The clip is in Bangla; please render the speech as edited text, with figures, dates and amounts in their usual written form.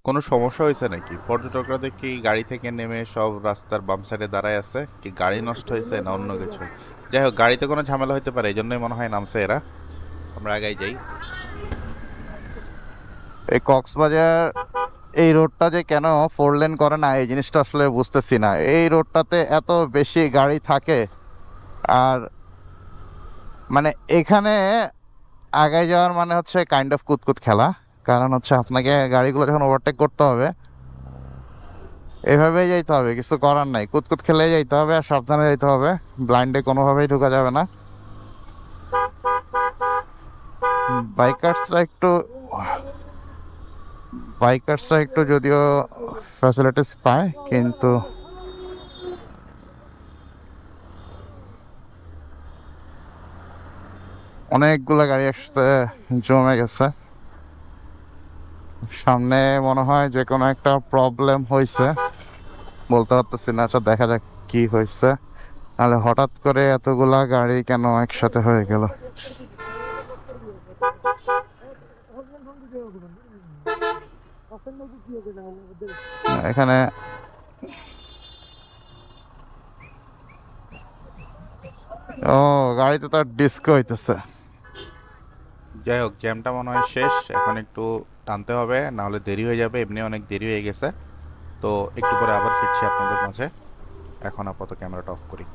কোনো সমস্যা হয়েছে নাকি? পর্যটকরা দেখি গাড়ি থেকে নেমে সব রাস্তার বাম সাইডে দাঁড়ায় আছে। কি গাড়ি নষ্ট হয়েছে না অন্য কিছু? যাই হোক, গাড়িতে কোনো ঝামেলা হতে পারে, এই জন্যই মনে হয় নামছে এরা। আমরা আগাই যাই। এই কক্সবাজার এই রোডটা যে কেন 4 লেন করে না, এই জিনিসটা আসলে বুঝতেছি না। এই রোডটাতে এত বেশি গাড়ি থাকে, আর মানে এখানে আগায় যাওয়ার মানে হচ্ছে কাইন্ড অফ কুতকুত খেলা। কারণ হচ্ছে আপনাকে গাড়িগুলো যখন ওভারটেক করতে হবে, এভাবেই যাইতে হবে, কিছু করার নাই। কুতকুত খেলেই যাইতে হবে আর সাবধানে যাইতে হবে। ব্লাইন্ডে কোনোভাবেই ঢোকা যাবে না। বাইকার্সরা একটু বাইকার্সরা একটু যদিও ফ্যাসিলিটিস পায়, কিন্তু অনেকগুলা গাড়ি একসাথে জমে গেছে। সামনে মনে হয় যে কোনো একটা প্রবলেম হয়েছে, বলতে পারতেছি না। আচ্ছা, দেখা যাক কি হয়েছে। তাহলে হঠাৎ করে এতগুলা গাড়ি কেন একসাথে হয়ে গেল? এখানে ও, গাড়িতে তার ডিস্কো হইতেছে। যাই হোক, জ্যামটা মনে হয় শেষ। এখন একটু টানতে হবে, না হলে দেরি হয়ে যাবে। এমনি অনেক দেরি হয়ে গেছে। তো একটু পরে আবার ফিরছি আপনাদের মাঝে। এখন আপাতত ক্যামেরাটা অফ করি।